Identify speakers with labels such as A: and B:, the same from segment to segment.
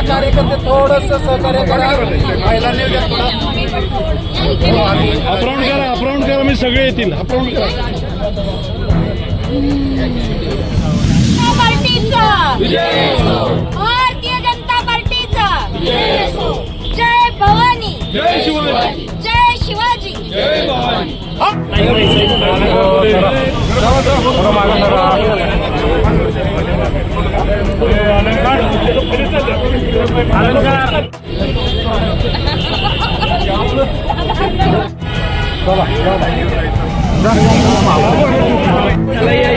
A: कार्यकर्ते थोडस सहकार्य करा.
B: अपराऊंड करा मी सगळे येतील. अपराऊंड करा.
C: भारतीय जनता पार्टीचा जय भवानी, जय शिवाजी, जय शिवाजी.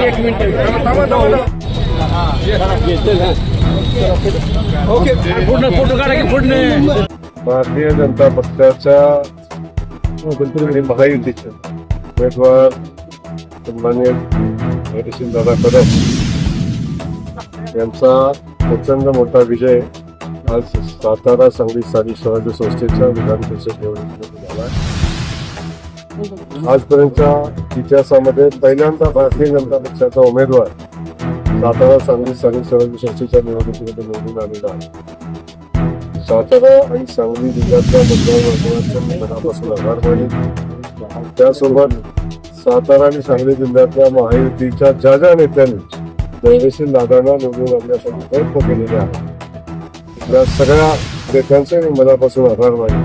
A: एक मिनिट. फोटो काढा की फोटो.
D: भारतीय जनता पक्षाच्या आणि महायुतीचे उमेदवार सन्माननीय दादा कदम यांचा प्रचंड मोठा विजय आज सातारा सांगली स्थानिक स्वराज्य संस्थेच्या विधान परिषद निवडणुकीमध्ये झाला. आजपर्यंतच्या इतिहासामध्ये पहिल्यांदा भारतीय जनता पक्षाचा उमेदवार सातारा सांगली स्थानिक स्वराज्य संस्थेच्या निवडणुकीमध्ये निवडून आलेला आहे. सातारा आणि सांगली जिल्ह्यातल्या मतदारसंघाचे मी मनापासून आभार मानेन. त्यासोबत सातारा आणि सांगली जिल्ह्यातल्या महायुतीच्या ज्या नेत्यांनी धैर्यशील दादांना निवडून आणण्यासाठी प्रयत्न केलेले आहेत त्या सगळ्या नेत्यांचे मी मनापासून आभार मानेन.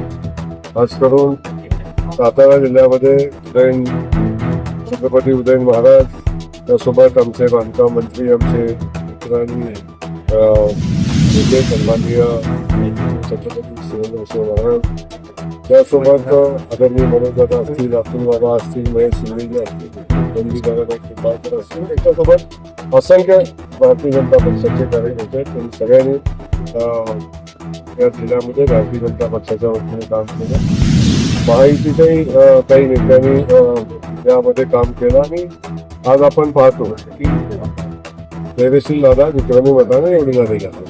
D: खास करून सातारा जिल्ह्यामध्ये छत्रपती उदयन महाराज, त्यासोबत आमचे बांधकाम मंत्री, आमचे मित्रांनी नेते सन्माननीय छत्रपती शिवाजी महाराज, त्यासोबत आदरणीय मनोजदादा असतील, अतुल बाबा असतील, महेश शिंदेजी असतील, दादा असतील, त्याच्यासोबत असंख्य भारतीय जनता पक्षाचे कार्यकर्ते आहेत. त्यांनी सगळ्यांनी या जिल्ह्यामध्ये भारतीय जनता पक्षाच्या वतीने काम केलं. महायुतीच्याही काही नेत्यांनी यामध्ये काम केलं आणि आज आपण पाहतो की धैर्यशील दादा विक्रमी मताने निवडून आलेले आहेत.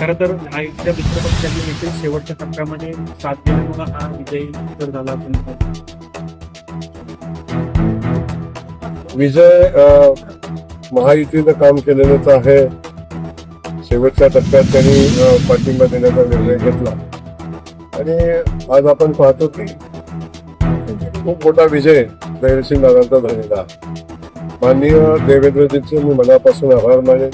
E: खरं तर महायुतीच्या मित्र पक्षांनी देखील शेवटच्या टप्प्यामध्ये साथ दिल्यामुळे हा विजय तर झाला.
D: विजय महायुतीनं काम केलेलंच आहे. शेवटच्या टप्प्यात त्यांनी पाठिंबा देण्याचा निर्णय घेतला आणि आज आपण पाहतो की खूप मोठा विजय धैर्यशील दादांचा झालेला आहे. माननीय देवेंद्रजींचे मी मनापासून आभार मानेन.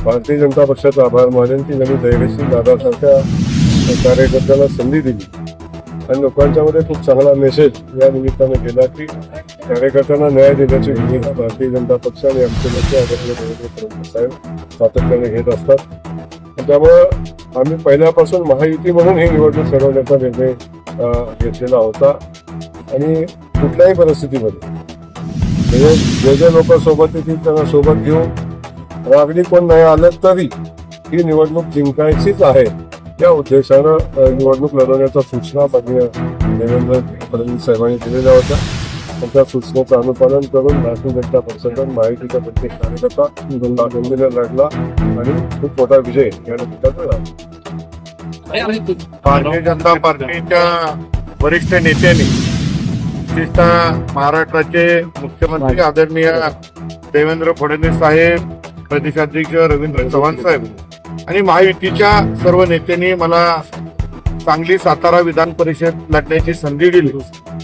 D: भारतीय जनता पक्षाचा आभार मानेन की त्यांनी धैर्यशील दादासारख्या कार्यकर्त्याला संधी दिली आणि लोकांच्या मध्ये खूप चांगला मेसेज या निमित्ताने गेला की कार्यकर्त्यांना न्याय देण्याची भूमिका भारतीय जनता पक्ष आणि आमचे नेते आदरणीय देवेंद्र फडणवीस साहेब सातत्याने घेत असतात. त्यामुळं आम्ही पहिल्यापासून महायुती म्हणून ही निवडणूक लढवण्याचा निर्णय घेतलेला होता आणि कुठल्याही परिस्थितीमध्ये जे लोक सोबत येतील त्यांना सोबत घेऊन अगदी कोण नाही आलं तरी ही निवडणूक जिंकायचीच आहे या उद्देशानं निवडणूक लढवण्याच्या सूचना माननीय देवेंद्र फडणवीस साहेबांनी दिलेल्या होत्या. त्या सूचनेचं अनुपालन करून भारतीय जनता पक्षाचा महायुतीचा प्रत्येक कार्यकर्ता लढला आणि खूप मोठा विजय या निमित्तानं झाला.
F: भारतीय जनता पार्टीच्या वरिष्ठ नेत्यांनी विशेषतः महाराष्ट्राचे मुख्यमंत्री आदरणीय देवेंद्र फडणवीस साहेब, प्रदेशाध्यक्ष रवींद्र चव्हाण साहेब आणि महायुतीच्या सर्व नेत्यांनी मला सांगली सातारा विधान परिषद लढण्याची संधी दिली.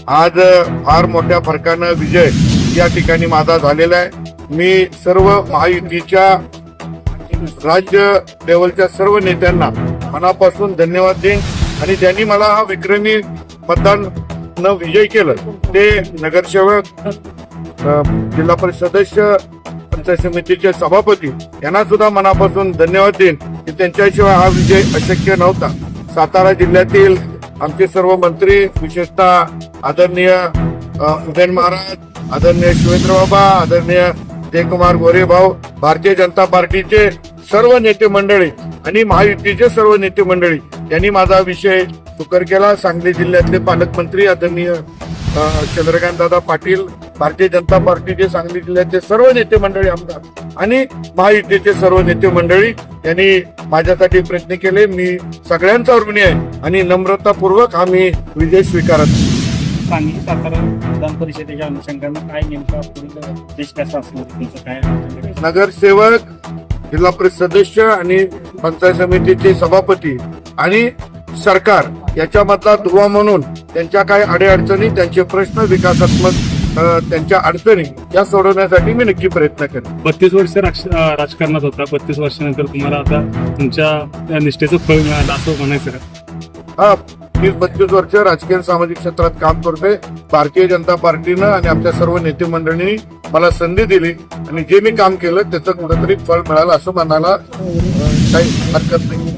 F: आज फार मोठ्या फरकानं विजय या ठिकाणी माझा झालेला आहे. मी सर्व महायुतीच्या राज्य लेवलच्या सर्व नेत्यांना मनापासून धन्यवाद देईन आणि ज्यांनी मला हा विक्रमी मतदान विजय केलं ते नगरसेवक, जिल्हा परिषद सदस्य, पंचायत समितीचे सभापती यांना सुद्धा मनापासून धन्यवाद देईन की त्यांच्याशिवाय हा विजय अशक्य नव्हता. सातारा जिल्ह्यातील आमचे सर्व मंत्री, विशेषतः आदरणीय उदयन महाराज, आदरणीय शिवेंद्र बाबा, आदरणीय जयकुमार गोरे भाऊ, भारतीय जनता पार्टीचे सर्व नेते मंडळी आणि महायुतीचे सर्व नेते मंडळी यांनी माझा विषय सुकर केला. सांगली जिल्ह्यातले पालकमंत्री आदरणीय चंद्रकांत दादा पाटील, भारतीय जनता पार्टीचे सांगली जिल्ह्याचे सर्व नेते मंडळी, आमदार आणि महायुतीचे सर्व नेते मंडळी यांनी माझ्यासाठी प्रयत्न केले. मी सगळ्यांचा ऋणी आहे आणि नम्रतापूर्वक आम्ही विजय स्वीकारत.
E: सांगली सातारा विधान परिषदेच्या अनुषंगानं काय नेमका पुढील देश कसा असणार तुमचं काय?
F: नगरसेवक, जिल्हा परिषद सदस्य आणि पंचायत समितीचे सभापती आणि सरकार याच्यामधला दुवा म्हणून त्यांच्या काही अडीअडचणी, त्यांचे प्रश्न, विकासात्मक त्यांच्या अडचणी या सोडवण्यासाठी मी नक्की प्रयत्न करेन.
B: 32 वर्ष राजकारणात होता. 32 वर्षानंतर तुम्हाला आता तुमच्या निष्ठेचं फळ मिळालं असं म्हणायचं का?
F: हा, 30-32 वर्ष राजकीय सामाजिक क्षेत्रात काम करतोय. भारतीय जनता पार्टीनं आणि आमच्या सर्व नेते मंडळींनी मला संधी दिली आणि जे मी काम केलं त्याचं कुठंतरी फळ मिळालं असं म्हणायला काही हरकत नाही.